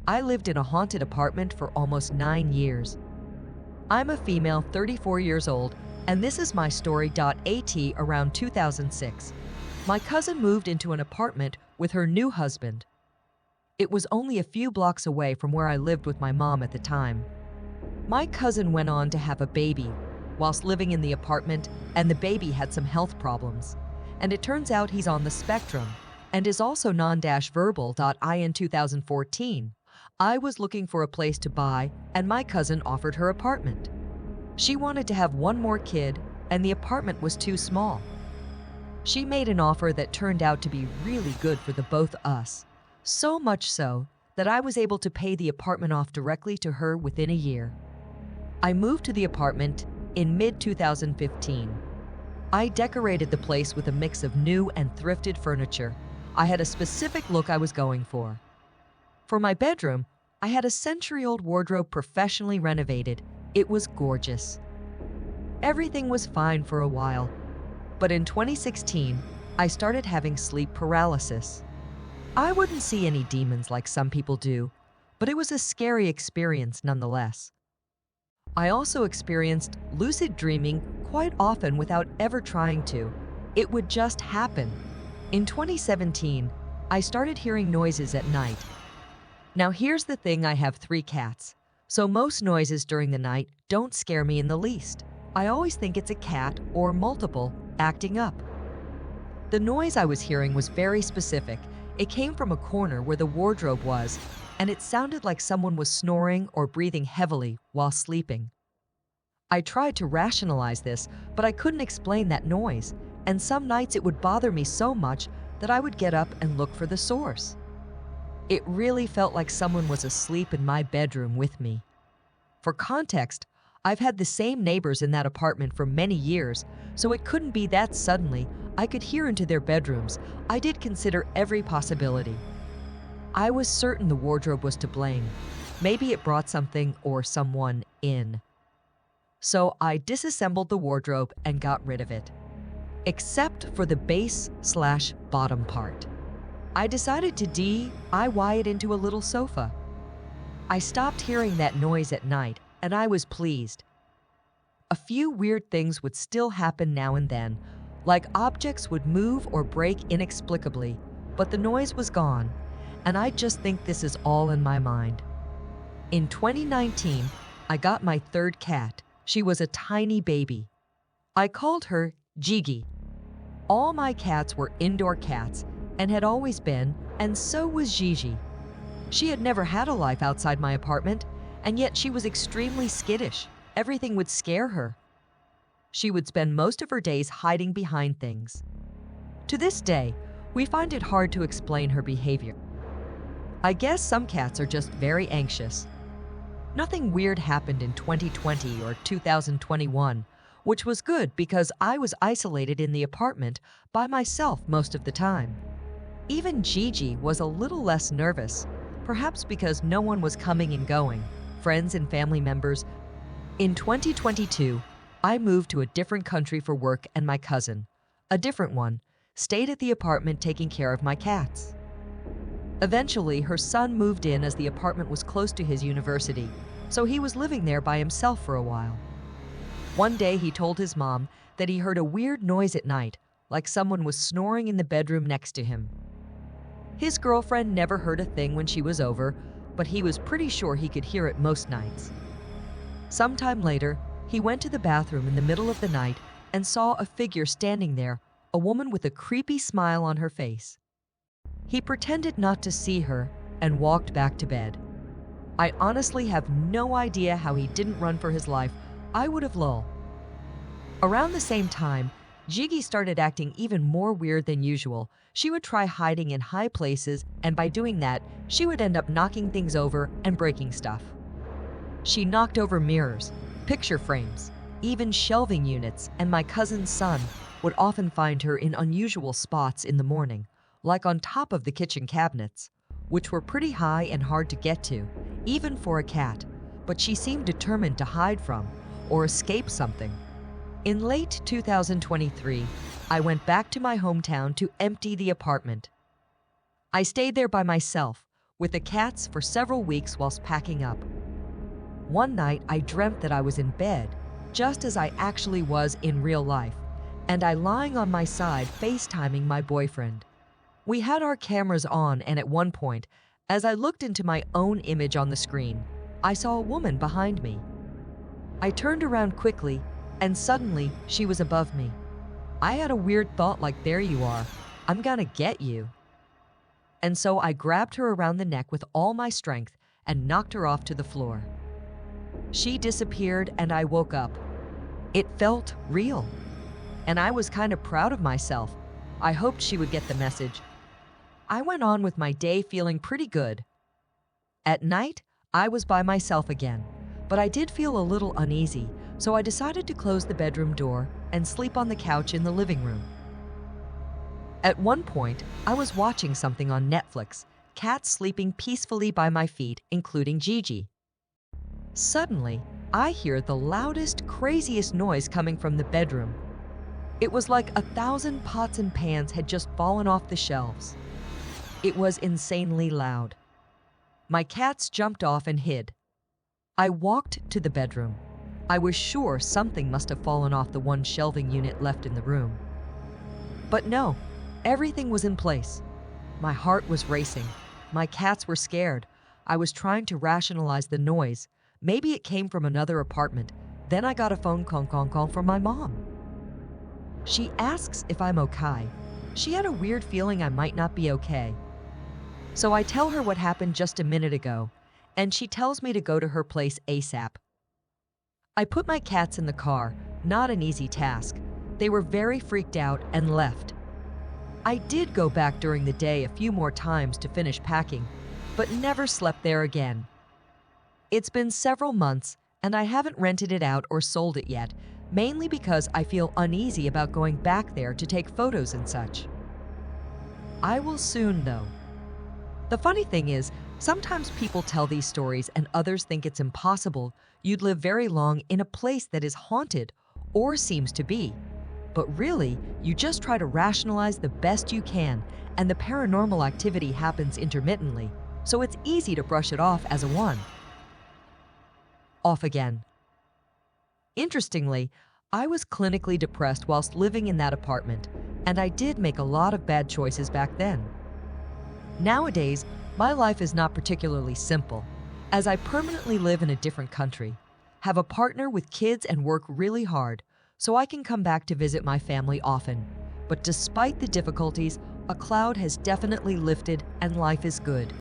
I lived in a haunted apartment for almost 9 years. I'm a female, 34 years old, and this is my story. At around 2006, my cousin moved into an apartment with her new husband. It was only a few blocks away from where I lived with my mom at the time. My cousin went on to have a baby whilst living in the apartment, and the baby had some health problems. And it turns out he's on the spectrum and is also non-verbal. In 2014, I was looking for a place to buy, and my cousin offered her apartment. She wanted to have one more kid, and the apartment was too small. She made an offer that turned out to be really good for the both us, so much so that I was able to pay the apartment off directly to her within a year. I moved to the apartment in mid-2015. I decorated the place with a mix of new and thrifted furniture. I had a specific look I was going for. For my bedroom, I had a century-old wardrobe professionally renovated. It was gorgeous. Everything was fine for a while, but in 2016, I started having sleep paralysis. I wouldn't see any demons like some people do, but it was a scary experience nonetheless. I also experienced lucid dreaming quite often without ever trying to. It would just happen. In 2017, I started hearing noises at night. Now here's the thing, I have 3 cats, so most noises during the night don't scare me in the least. I always think it's a cat or multiple acting up. The noise I was hearing was very specific. It came from a corner where the wardrobe was, and it sounded like someone was snoring or breathing heavily while sleeping. I tried to rationalize this, but I couldn't explain that noise, and some nights it would bother me so much that I would get up and look for the source. It really felt like someone was asleep in my bedroom with me. For context, I've had the same neighbors in that apartment for many years, so it couldn't be that suddenly I could hear into their bedrooms. I did consider every possibility. I was certain the wardrobe was to blame. Maybe it brought something or someone in. So I disassembled the wardrobe and got rid of it, except for the base/bottom part. I decided to DIY it into a little sofa. I stopped hearing that noise at night, and I was pleased. A few weird things would still happen now and then, like objects would move or break inexplicably, but the noise was gone, and I just think this is all in my mind. In 2019, I got my 3rd cat. She was a tiny baby. I called her Gigi. All my cats were indoor cats and had always been, and so was Gigi. She had never had a life outside my apartment, and yet she was extremely skittish. Everything would scare her. She would spend most of her days hiding behind things. To this day, we find it hard to explain her behavior. I guess some cats are just very anxious. Nothing weird happened in 2020 or 2021, which was good because I was isolated in the apartment by myself most of the time. Even Gigi was a little less nervous, perhaps because no one was coming and going, friends and family members. In 2022, I moved to a different country for work, and my cousin, a different one, stayed at the apartment taking care of my cats. Eventually, her son moved in as the apartment was close to his university, so he was living there by himself for a while. One day, he told his mom that he heard a weird noise at night, like someone was snoring in the bedroom next to him. His girlfriend never heard a thing when she was over, but he was pretty sure he could hear it most nights. Sometime later, he went to the bathroom in the middle of the night and saw a figure standing there, a woman with a creepy smile on her face. He pretended not to see her and walked back to bed. I honestly have no idea how he didn't run for his life. I would have lol. Around the same time, Gigi started acting even more weird than usual. She would try hiding in high places, and by doing that, she would end up knocking things over and breaking stuff. She knocked over mirrors, picture frames, even shelving units, and my cousin's son would often find her in unusual spots in the morning, like on top of the kitchen cabinets, which were pretty high and hard to get to, even for a cat, but she seemed determined to hide from or escape something. In late 2023, I went back to my hometown to empty the apartment. I stayed there by myself, with the cats for several weeks whilst packing up. One night, I dreamt that I was in bed, just as I actually was in real life, and I lying on my side FaceTiming my boyfriend. We had our cameras on, and at one point, as I looked into my own image on the screen, I saw a woman behind me. I turned around quickly, and suddenly she was above me. I had a weird thought like, there you are, I'm gonna get you. And so I grabbed her around the neck with all my strength and knocked her off to the floor. She disappeared and I woke up. It felt real. And I was kind of proud of myself. I hoped she would get the message. I went on with my day feeling pretty good. At night, I was by myself again, but I did feel a little uneasy, so I decided to close the bedroom door and sleep on the couch in the living room. At one point, I was watching something on Netflix, cats sleeping peacefully by my feet, including Gigi. Suddenly, I hear the loudest, craziest noise coming from the bedroom. It was like 1,000 pots and pans had just fallen off the shelves. It was insanely loud. My cats jumped off and hid. I walked to the bedroom. I was sure something must have fallen off the one shelving unit left in the room. But no, everything was in place. My heart was racing. My cats were scared. I was trying to rationalize the noise. Maybe it came from another apartment. Then I got a phone call from my mom. She asks if I'm okay. She had a weird feeling I might not be okay. So I tell her what happened just a minute ago, and she tells me to go to her place ASAP. I put my cats in the car, not an easy task. They were very freaked out and left. I did go back during the day a few more times to finish packing, but never slept there again. It's been several months, and I haven't rented it out or sold it yet, mainly because I feel uneasy about going back there to take photos and such. I will soon, though. The funny thing is, sometimes people tell these stories and others think it's impossible you'd live very long in a place that is haunted or seems to be. But really, you just try to rationalize the best you can, and the paranormal activity happens intermittently, so it's easy to brush it off as a one-off again. Interestingly, I was clinically depressed whilst living in that apartment, and I did make a lot of bad choices back then. Nowadays, my life is not particularly simple, as I permanently live in a different country, have a partner with kids and work really hard, so I can come back to visit my family often. But despite the difficulties, a cloud has definitely lifted and life is good.